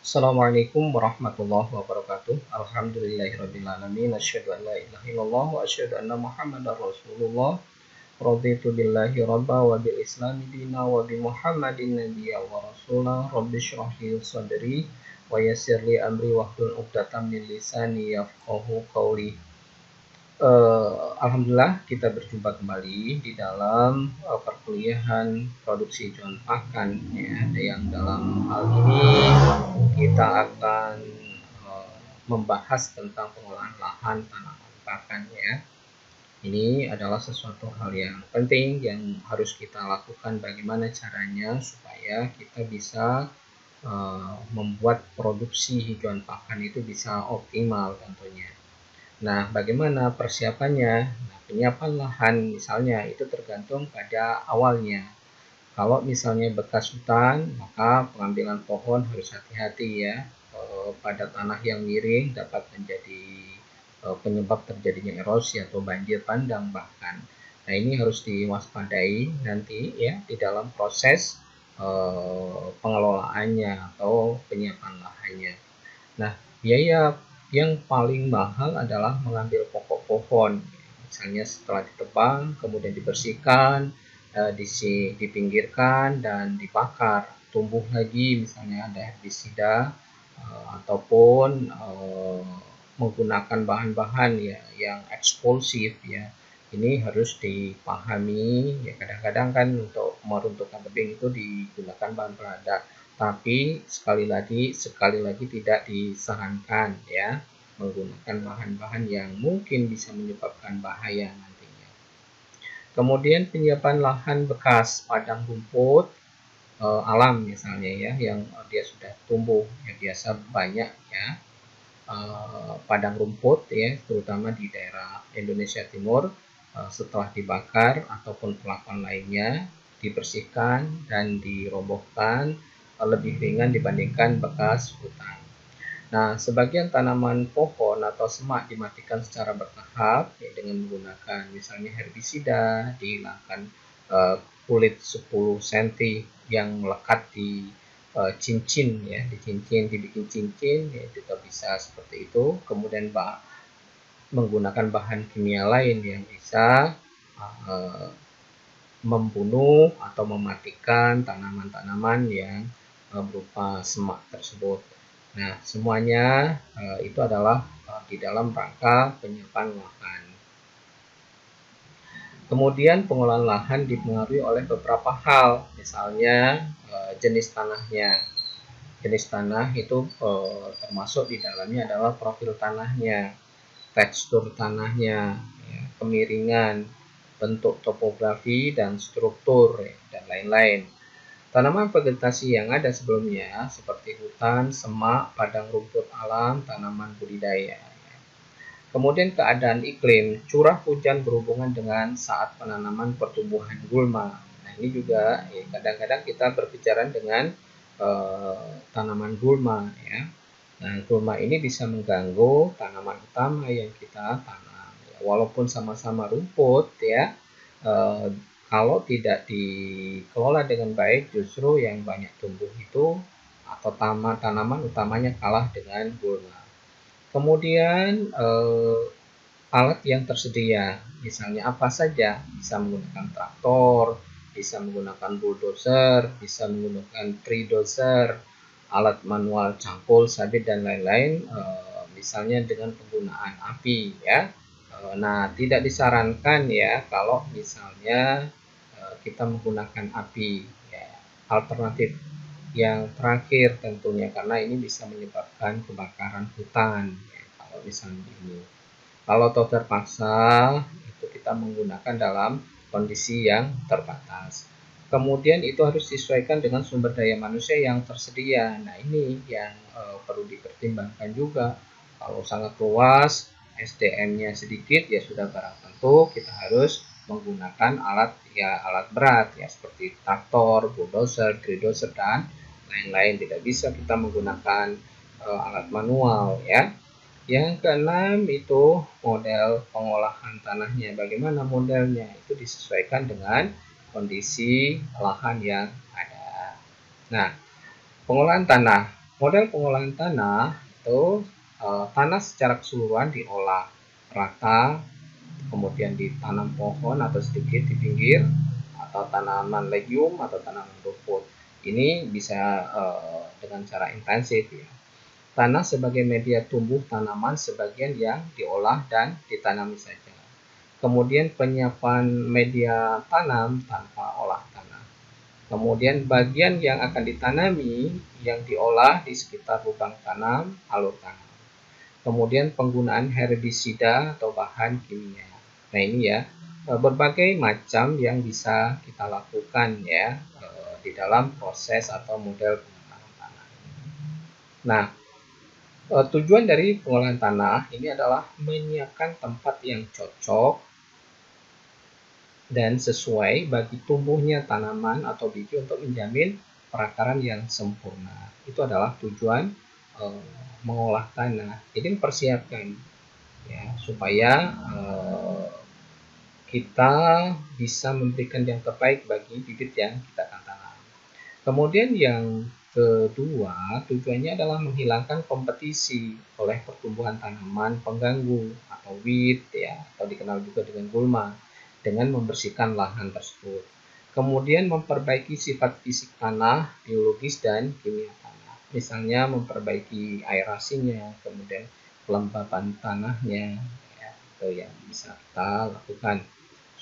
Assalamualaikum warahmatullahi wabarakatuh. Alhamdulillahirabbil alamin. Asyhadu an la ilaha illallah wa asyhadu anna Muhammadar Rasulullah. Raditu billahi rabba wa bil islami dina wa bi Muhammadin nabiyya wa rasula. Rabbi shrah li sadri wa yassir li amri wahlul 'uqdatam min lisani yafqahu qawli. Alhamdulillah kita berjumpa kembali di dalam perkuliahan produksi John Pakan ya, yang dalam hal ini kita akan membahas tentang pengolahan lahan tanaman pakan ya. Ini adalah sesuatu hal yang penting yang harus kita lakukan, bagaimana caranya supaya kita bisa membuat produksi hijauan pakan itu bisa optimal tentunya. Nah, bagaimana persiapannya? Nah, penyiapan lahan misalnya itu tergantung pada awalnya. Kalau misalnya bekas hutan, maka pengambilan pohon harus hati-hati ya. Pada tanah yang miring dapat menjadi penyebab terjadinya erosi atau banjir bandang bahkan. Nah, ini harus diwaspadai nanti ya di dalam proses pengelolaannya atau penyiapan lahannya. Nah, biaya yang paling mahal adalah mengambil pokok pohon. Misalnya setelah ditebang, kemudian dibersihkan, dipinggirkan dan dibakar. Tumbuh lagi misalnya ada herbisida ataupun menggunakan bahan-bahan ya yang ekspulsif ya. Ini harus dipahami ya, kadang-kadang kan untuk meruntuhkan tebing itu digunakan bahan peledak, tapi sekali lagi tidak disarankan ya menggunakan bahan-bahan yang mungkin bisa menyebabkan bahaya nantinya. Kemudian penyiapan lahan bekas padang rumput alam misalnya ya, yang dia sudah tumbuh ya, biasa banyak ya padang rumput ya, terutama di daerah Indonesia Timur. Setelah dibakar ataupun perlakuan lainnya, dibersihkan dan dirobohkan lebih ringan dibandingkan bekas hutan. Nah, sebagian tanaman pohon atau semak dimatikan secara bertahap ya, dengan menggunakan misalnya herbisida, dihilangkan kulit 10 cm yang melekat di cincin ya, dibikin cincin ya, juga bisa seperti itu. Kemudian menggunakan bahan kimia lain yang bisa membunuh atau mematikan tanaman-tanaman yang berupa semak tersebut. Nah, semuanya itu adalah di dalam rangka penyiapan lahan. Kemudian pengolahan lahan dipengaruhi oleh beberapa hal, misalnya jenis tanahnya. Jenis tanah itu termasuk di dalamnya adalah profil tanahnya, tekstur tanahnya, ya, kemiringan, bentuk topografi dan struktur ya, dan lain-lain. Tanaman vegetasi yang ada sebelumnya seperti hutan, semak, padang rumput alam, tanaman budidaya. Kemudian keadaan iklim, curah hujan berhubungan dengan saat penanaman pertumbuhan gulma. Nah, ini juga ya, kadang-kadang kita berbicara dengan tanaman gulma ya. Nah, gulma ini bisa mengganggu tanaman utama yang kita tanam. Ya, walaupun sama-sama rumput ya, kalau tidak dikelola dengan baik, justru yang banyak tumbuh itu atau tanaman utamanya kalah dengan gulma. Kemudian alat yang tersedia, misalnya apa saja, bisa menggunakan traktor, bisa menggunakan bulldozer, bisa menggunakan tree dozer, alat manual cangkul, sabit dan lain-lain, misalnya dengan penggunaan api ya. Nah, tidak disarankan ya kalau misalnya kita menggunakan api ya. Alternatif yang terakhir tentunya, karena ini bisa menyebabkan kebakaran hutan ya, kalau misalnya ini. Kalau terpaksa itu kita menggunakan dalam kondisi yang terbatas. Kemudian itu harus disesuaikan dengan sumber daya manusia yang tersedia. Nah, ini yang perlu dipertimbangkan juga. Kalau sangat luas, SDM-nya sedikit, ya sudah barang tentu kita harus menggunakan alat berat ya, seperti traktor, bulldozer, tree-dozer dan lain-lain. Tidak bisa kita menggunakan alat manual ya. Yang keenam itu model pengolahan tanahnya. Bagaimana modelnya? Itu disesuaikan dengan kondisi lahan yang ada. Nah, pengolahan tanah. Model pengolahan tanah itu tanah secara keseluruhan diolah rata, kemudian ditanam pohon atau sedikit di pinggir, atau tanaman legium atau tanaman rumput. Ini bisa dengan cara intensif ya. Tanah sebagai media tumbuh tanaman sebagian yang diolah dan ditanami saja. Kemudian penyiapan media tanam tanpa olah tanah. Kemudian bagian yang akan ditanami yang diolah di sekitar lubang tanam, alur tanam. Kemudian penggunaan herbisida atau bahan kimia. Nah ini ya, berbagai macam yang bisa kita lakukan ya di dalam proses atau model pengolahan tanah. Nah, tujuan dari pengolahan tanah ini adalah menyiapkan tempat yang cocok dan sesuai bagi tumbuhnya tanaman atau biji untuk menjamin perakaran yang sempurna. Itu adalah tujuan mengolah tanah. Jadi mempersiapkan ya supaya kita bisa memberikan yang terbaik bagi bibit yang kita akan tanam. Kemudian yang kedua, tujuannya adalah menghilangkan kompetisi oleh pertumbuhan tanaman pengganggu atau weed ya, atau dikenal juga dengan gulma, dengan membersihkan lahan tersebut. Kemudian memperbaiki sifat fisik tanah, biologis dan kimia tanah. Misalnya memperbaiki aerasinya, kemudian kelembapan tanahnya, ya, itu yang bisa kita lakukan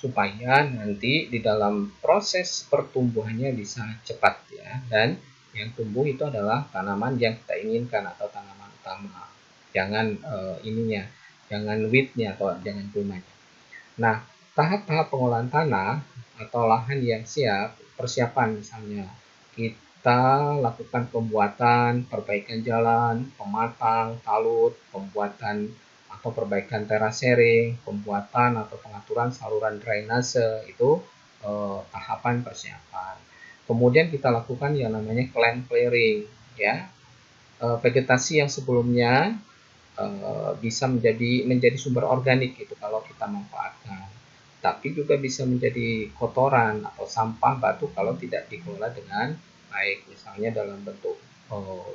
supaya nanti di dalam proses pertumbuhannya bisa cepat ya, dan yang tumbuh itu adalah tanaman yang kita inginkan atau tanaman utama, jangan jangan weednya atau jangan gulmanya. Nah, tahap-tahap pengolahan tanah atau lahan yang siap persiapan, misalnya kita lakukan pembuatan perbaikan jalan, pematang, talut, pembuatan atau perbaikan terasering, pembuatan atau pengaturan saluran drainase, itu tahapan persiapan. Kemudian kita lakukan yang namanya land clearing ya, vegetasi yang sebelumnya bisa menjadi sumber organik gitu kalau kita manfaatkan, tapi juga bisa menjadi kotoran atau sampah batu kalau tidak dikelola dengan baik, misalnya dalam bentuk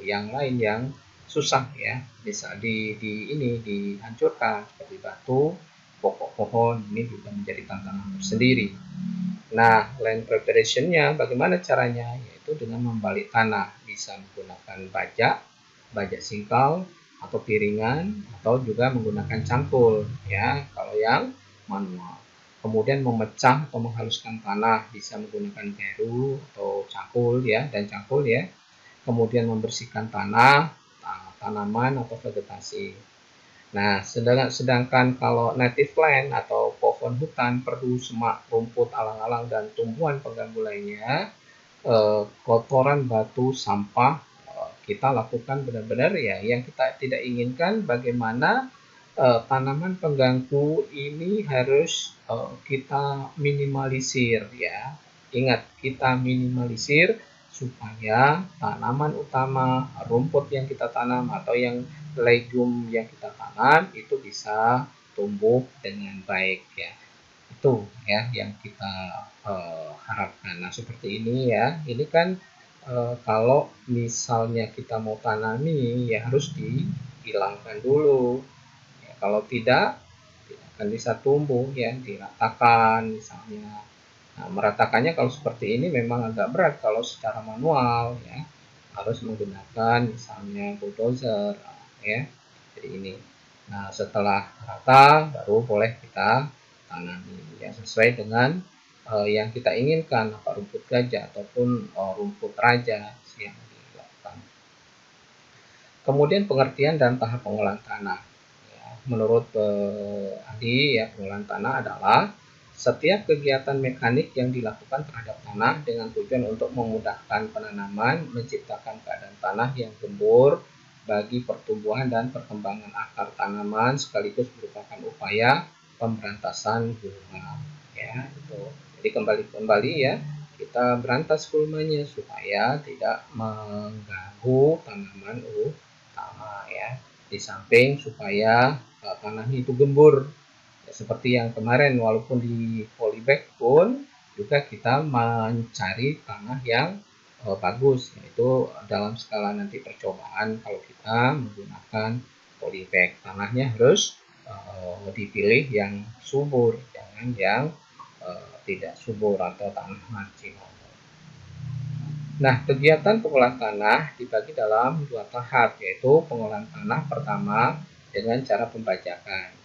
yang lain yang susah ya, bisa ini dihancurkan seperti batu, pokok pohon, ini juga menjadi tantangan tersendiri. Nah, land preparation-nya bagaimana caranya? Yaitu dengan membalik tanah, bisa menggunakan bajak singkal atau piringan, atau juga menggunakan cangkul ya kalau yang manual. Kemudian memecah atau menghaluskan tanah, bisa menggunakan peru atau cangkul ya, dan cangkul ya. Kemudian membersihkan tanah, tanaman atau vegetasi. Nah, sedangkan kalau native land atau pohon hutan, perdu, semak, rumput, alang-alang, dan tumbuhan pengganggu lainnya, kotoran, batu, sampah, kita lakukan benar-benar ya yang kita tidak inginkan, bagaimana tanaman pengganggu ini harus kita minimalisir ya. Ingat, kita minimalisir supaya tanaman utama, rumput yang kita tanam atau yang legume yang kita tanam itu bisa tumbuh dengan baik ya. Itu ya yang kita harapkan. Nah, seperti ini ya. Ini kan kalau misalnya kita mau tanami ya harus dihilangkan dulu. Ya, kalau tidak akan bisa tumbuh ya, diratakan misalnya. Nah, meratakannya kalau seperti ini memang agak berat kalau secara manual ya. Harus menggunakan misalnya bulldozer ya. Jadi ini. Nah, setelah rata baru boleh kita tanami ya sesuai dengan yang kita inginkan, apa rumput gajah ataupun rumput raja yang dilakukan. Kemudian pengertian dan tahap pengolahan tanah. Ya, menurut ahli ya, pengolahan tanah adalah setiap kegiatan mekanik yang dilakukan terhadap tanah dengan tujuan untuk memudahkan penanaman, menciptakan keadaan tanah yang gembur bagi pertumbuhan dan perkembangan akar tanaman, sekaligus merupakan upaya pemberantasan gulma. Ya, itu. Jadi kembali ya, kita berantas gulmanya supaya tidak mengganggu tanaman utama ya. Di samping supaya tanahnya itu gembur. Ya, seperti yang kemarin, walaupun di polybag pun juga kita mencari tanah yang bagus, yaitu dalam skala nanti percobaan kalau kita menggunakan polybag, tanahnya harus dipilih yang subur, jangan yang tidak subur atau tanah marginal. Nah, kegiatan pengolahan tanah dibagi dalam 2 tahap, yaitu pengolahan tanah pertama dengan cara pembajakan.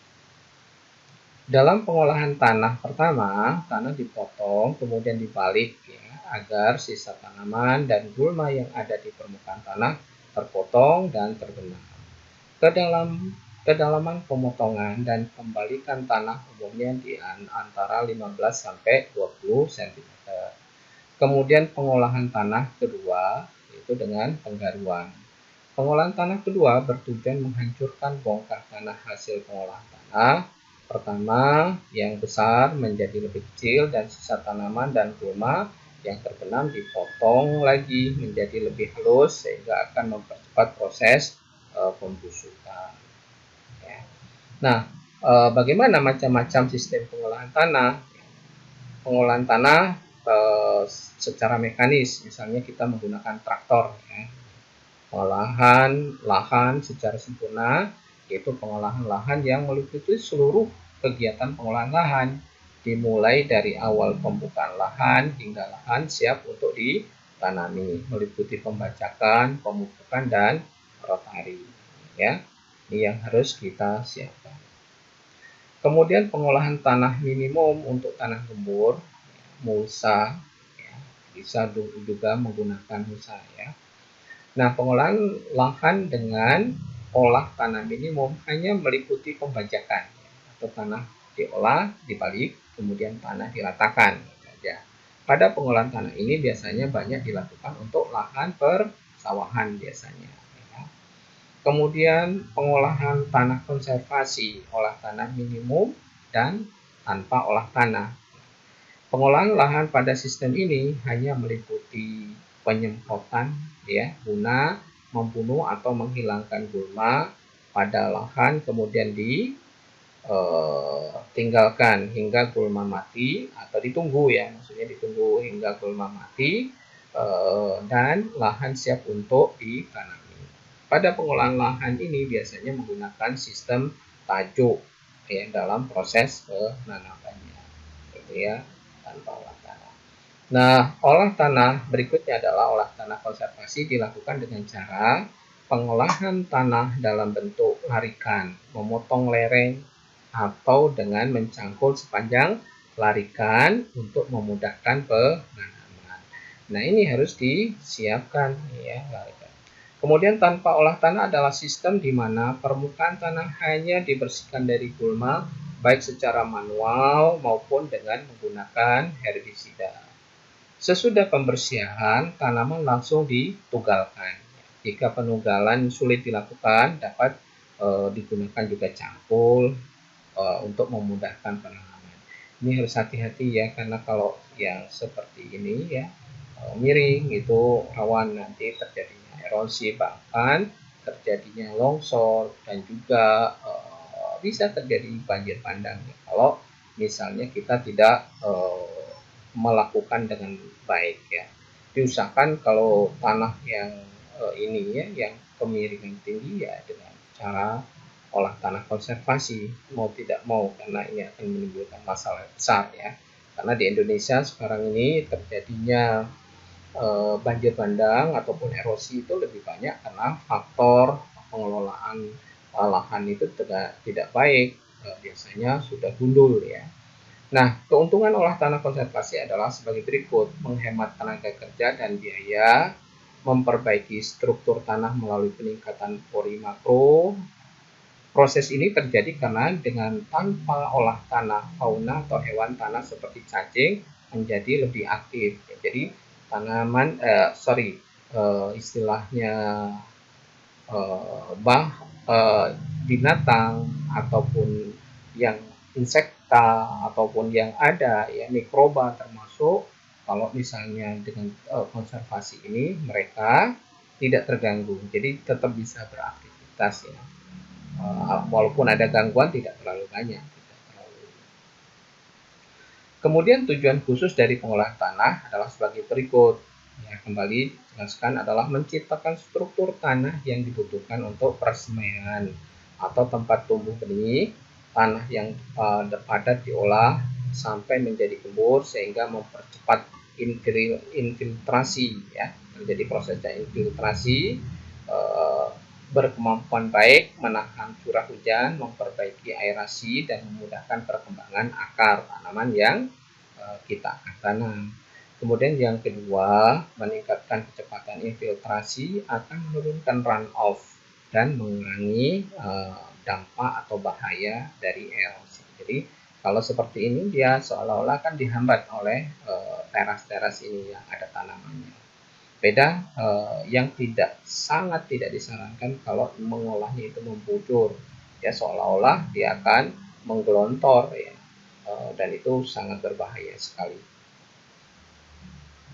Dalam pengolahan tanah pertama, tanah dipotong kemudian dibalik ya, agar sisa tanaman dan gulma yang ada di permukaan tanah terpotong dan terbenam. Kedalaman pemotongan dan pembalikan tanah umumnya di antara 15 sampai 20 cm. Kemudian pengolahan tanah kedua yaitu dengan penggaruan. Pengolahan tanah kedua bertujuan menghancurkan bongkah tanah hasil pengolahan tanah. Pertama, yang besar menjadi lebih kecil dan sisa tanaman dan gulma yang terbenam dipotong lagi menjadi lebih halus sehingga akan mempercepat proses pembusukan. Ya. Nah, bagaimana macam-macam sistem pengolahan tanah? Pengolahan tanah secara mekanis, misalnya kita menggunakan traktor ya. Pengolahan lahan secara sempurna yaitu pengolahan lahan yang meliputi seluruh kegiatan pengolahan lahan dimulai dari awal pembukaan lahan hingga lahan siap untuk ditanami, meliputi pembajakan, pemupukan dan rotari ya. Ini yang harus kita siapkan. Kemudian pengolahan tanah minimum untuk tanah gembur, mulsa, ya, bisa juga menggunakan mulsa ya. Nah, pengolahan lahan dengan olah tanah minimum hanya meliputi pembajakan ya, atau tanah diolah, dibalik, kemudian tanah diratakan saja. Pada pengolahan tanah ini biasanya banyak dilakukan untuk lahan persawahan biasanya. Kemudian pengolahan tanah konservasi, olah tanah minimum dan tanpa olah tanah. Pengolahan lahan pada sistem ini hanya meliputi penyemprotan ya, guna membunuh atau menghilangkan gulma pada lahan kemudian ditinggalkan hingga gulma mati atau ditunggu ya, maksudnya ditunggu hingga gulma mati dan lahan siap untuk ditanam. Pada pengolahan lahan ini biasanya menggunakan sistem tajuk ya, dalam proses penanamannya, gitu ya, tanpa olah tanah. Nah, olah tanah berikutnya adalah olah tanah konservasi dilakukan dengan cara pengolahan tanah dalam bentuk larikan, memotong lereng, atau dengan mencangkul sepanjang larikan untuk memudahkan penanaman. Nah, ini harus disiapkan ya, larikan. Kemudian tanpa olah tanah adalah sistem di mana permukaan tanah hanya dibersihkan dari gulma baik secara manual maupun dengan menggunakan herbisida. Sesudah pembersihan, tanaman langsung ditugalkan. Jika penugalan sulit dilakukan, dapat digunakan juga cangkul untuk memudahkan penanaman. Ini harus hati-hati ya, karena kalau yang seperti ini ya miring itu rawan nanti terjadinya erosi, bahkan terjadinya longsor dan juga bisa terjadi banjir bandang ya, kalau misalnya kita tidak melakukan dengan baik ya. Diusahakan kalau tanah yang ini ya, yang kemiringan tinggi ya, dengan cara olah tanah konservasi mau tidak mau, karena ini akan menimbulkan masalah besar ya. Karena di Indonesia sekarang ini terjadinya banjir bandang ataupun erosi itu lebih banyak karena faktor pengelolaan lahan itu tidak baik, biasanya sudah gundul ya. Nah, keuntungan olah tanah konservasi adalah sebagai berikut: menghemat tenaga kerja dan biaya, memperbaiki struktur tanah melalui peningkatan pori makro. Proses ini terjadi karena dengan tanpa olah tanah, fauna atau hewan tanah seperti cacing menjadi lebih aktif. Jadi tanaman istilahnya binatang ataupun yang insekta ataupun yang ada ya, mikroba termasuk, kalau misalnya dengan konservasi ini mereka tidak terganggu, jadi tetap bisa beraktivitas ya, walaupun ada gangguan tidak terlalu banyak. Kemudian tujuan khusus dari pengolahan tanah adalah sebagai berikut: Ya, kembali jelaskan adalah menciptakan struktur tanah yang dibutuhkan untuk persemaian atau tempat tumbuh benih, tanah yang padat diolah sampai menjadi gembur sehingga mempercepat infiltrasi, ya, terjadi prosesnya infiltrasi, berkemampuan baik menahan curah hujan, memperbaiki aerasi dan memudahkan perkembangan akar tanaman yang kita akan tanam. Kemudian yang kedua, meningkatkan kecepatan infiltrasi akan menurunkan runoff dan mengurangi dampak atau bahaya dari erosi. Jadi kalau seperti ini dia seolah-olah kan dihambat oleh teras-teras ini yang ada tanamannya. Beda yang sangat tidak disarankan kalau mengolahnya itu membujur, ya seolah-olah dia akan menggelontor, ya, dan itu sangat berbahaya sekali.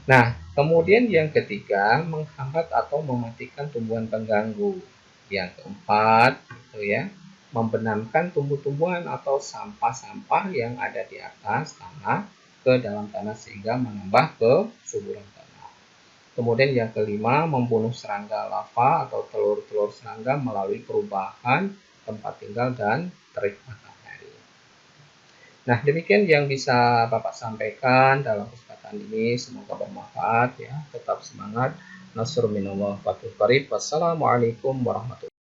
Nah, kemudian yang ketiga, menghambat atau mematikan tumbuhan pengganggu. Yang keempat, itu ya, membenamkan tumbuh-tumbuhan atau sampah-sampah yang ada di atas tanah ke dalam tanah sehingga menambah kesuburan tanah. Kemudian yang kelima, membunuh serangga lava atau telur-telur serangga melalui perubahan tempat tinggal dan terik matahari. Nah, demikian yang bisa Bapak sampaikan dalam kesempatan ini. Semoga bermanfaat, ya. Tetap semangat. Nasrul minallah wa Wassalamualaikum warahmatullahi wabarakatuh.